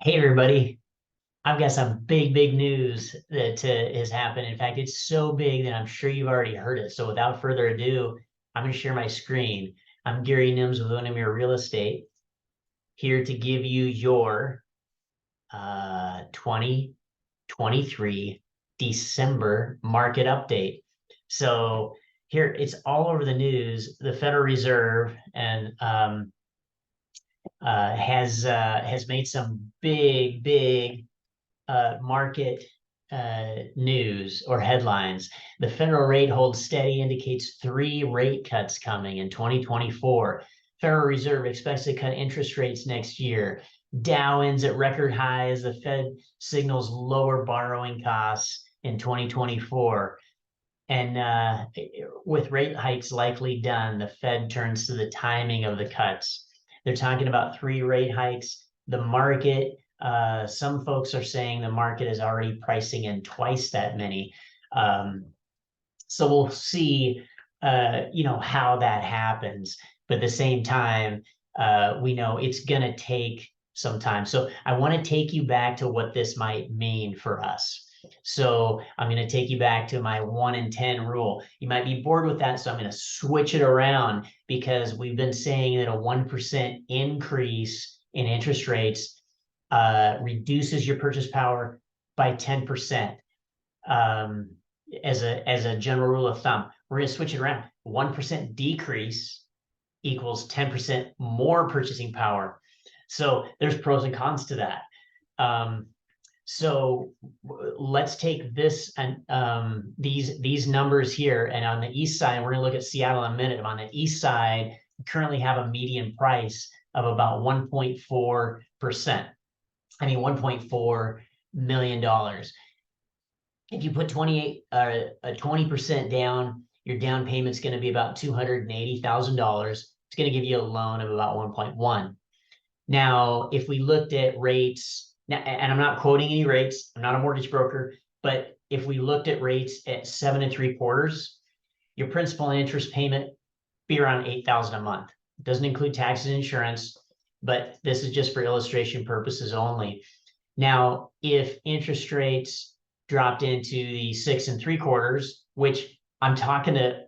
Hey, everybody. I've got some big news that has happened. In fact, it's so big that I'm sure you've already heard it. So without further ado, I'm going to share my screen. I'm Gary Nims with Windermere Real Estate, here to give you your 2023 December market update. So here, it's all over the news. The Federal Reserve and has made some big market news or headlines. The federal rate holds steady, indicates 3 rate cuts coming in 2024. Federal Reserve expects to cut interest rates next year. Dow ends at record highs. The Fed signals lower borrowing costs in 2024. And with rate hikes likely done, the Fed turns to the timing of the cuts. They're talking about 3 rate hikes. The market, some folks are saying the market is already pricing in twice that many. So we'll see, how that happens. But at the same time, we know it's going to take some time. So I want to take you back to what this might mean for us. So I'm going to take you back to my 1 in 10 rule. You might be bored with that, so I'm going to switch it around because we've been saying that a 1% increase in interest rates reduces your purchase power by 10%. As a general rule of thumb, we're going to switch it around. 1% decrease equals 10% more purchasing power. So there's pros and cons to that. So let's take this and these numbers here, and on the east side, we're going to look at Seattle in a minute. On the east side, we currently have a median price of about 1.4%. I mean, $1.4 million. If you put 20% down, your down payment's going to be about $280,000. It's going to give you a loan of about 1.1. Now, if we looked at rates, now, and I'm not quoting any rates, I'm not a mortgage broker, but if we looked at rates at 7 3/4, your principal and interest payment be around $8,000 a month. It doesn't include taxes and insurance, but this is just for illustration purposes only. Now, if interest rates dropped into the 6 3/4, which I'm talking to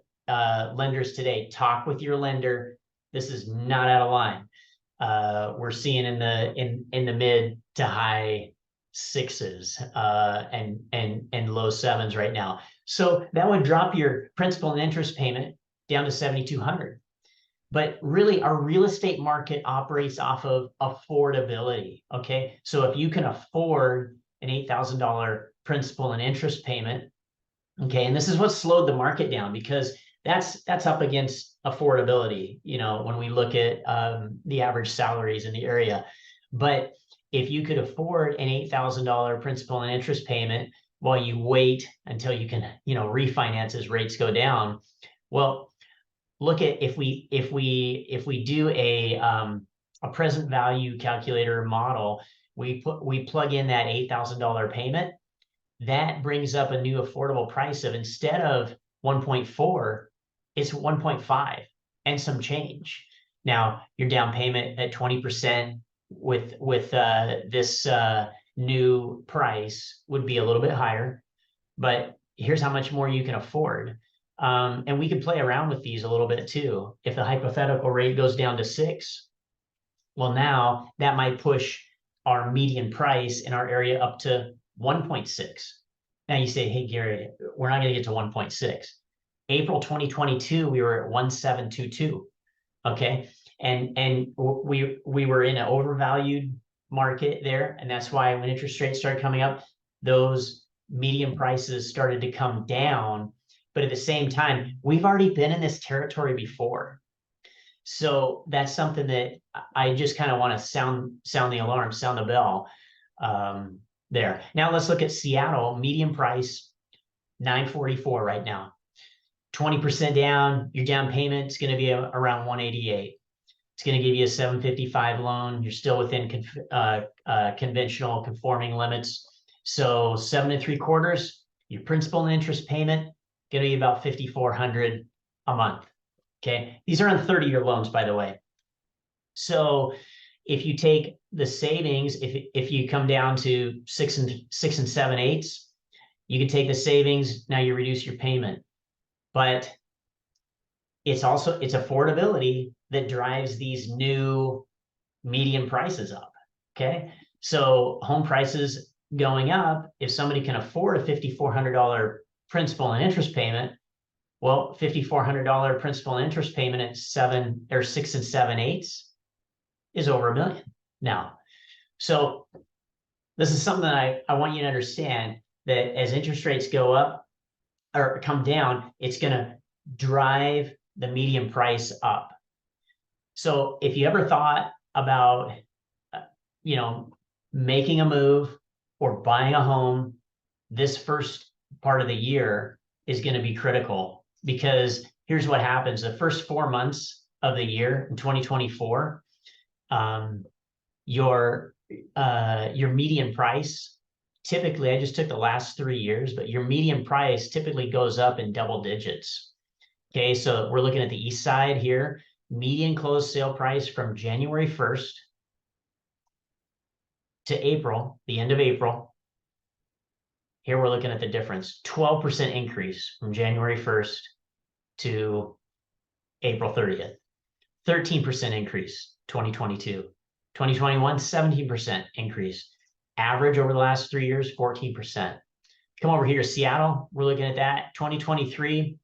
lenders today, talk with your lender. This is not out of line. We're seeing in the mid to high 6s and low 7s right now. So that would drop your principal and interest payment down to $7,200. But really, our real estate market operates off of affordability. Okay, so if you can afford an $8,000 principal and interest payment, okay, and this is what slowed the market down, because that's up against affordability, when we look at the average salaries in the area. But if you could afford an $8,000 principal and interest payment while you wait until you can, refinance as rates go down, well, look at if we do a present value calculator model, we plug in that $8,000 payment, that brings up a new affordable price of, instead of 1.4, it's 1.5 and some change. Now, your down payment at 20% with this new price would be a little bit higher, but here's how much more you can afford. And we can play around with these a little bit too. If the hypothetical rate goes down to 6, well, now that might push our median price in our area up to 1.6. Now you say, hey, Gary, we're not going to get to 1.6. April 2022, we were at 1.722. Okay. And we were in an overvalued market there. And that's why when interest rates started coming up, those median prices started to come down. But at the same time, we've already been in this territory before. So that's something that I just kind of want to sound the alarm, sound the bell there. Now let's look at Seattle. Median price, $944 right now. 20% down, your down payment is going to be around $188. It's going to give you a $755 loan. You're still within conventional conforming limits. So 7 3/4, your principal and interest payment going to be about $5,400 a month. Okay, these are on 30-year loans, by the way. So if you take the savings, if you come down to 6 and 7/8, you can take the savings, now you reduce your payment. But it's affordability that drives these new median prices up, okay? So home prices going up, if somebody can afford a $5,400 principal and interest payment, well, $5,400 principal and interest payment at 6 and 7/8 is over $1 million now. So this is something that I want you to understand, that as interest rates go up or come down, it's gonna drive the median price up. So if you ever thought about, making a move or buying a home, this first part of the year is going to be critical, because here's what happens. The first 4 months of the year in 2024, your median price, typically, I just took the last 3 years, but your median price typically goes up in double digits. Okay, so we're looking at the east side here. Median closed sale price from January 1st to April, the end of April. Here we're looking at the difference, 12% increase from January 1st to April 30th. 13% increase, 2022. 2021, 17% increase. Average over the last 3 years, 14%. Come over here to Seattle, we're looking at that. 2023,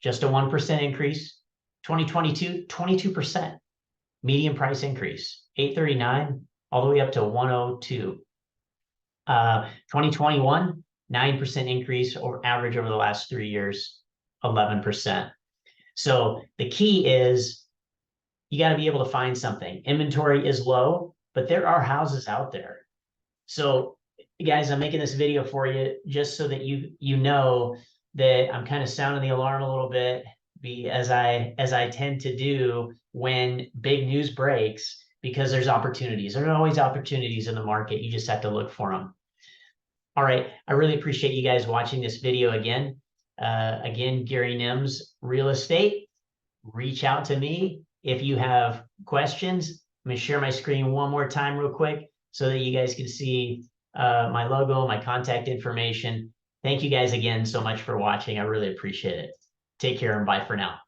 just a 1% increase. 2022, 22%. Median price increase, $839 all the way up to $102. 2021, 9% increase or average over the last 3 years, 11%. So the key is you got to be able to find something. Inventory is low, but there are houses out there. So guys, I'm making this video for you just so that you know that I'm kind of sounding the alarm a little bit, as I tend to do when big news breaks, because there's opportunities. There are always opportunities in the market. You just have to look for them. All right, I really appreciate you guys watching this video again. Again, Gary Nims, Real Estate. Reach out to me if you have questions. I'm gonna share my screen one more time real quick so that you guys can see my logo, my contact information. Thank you guys again so much for watching. I really appreciate it. Take care and bye for now.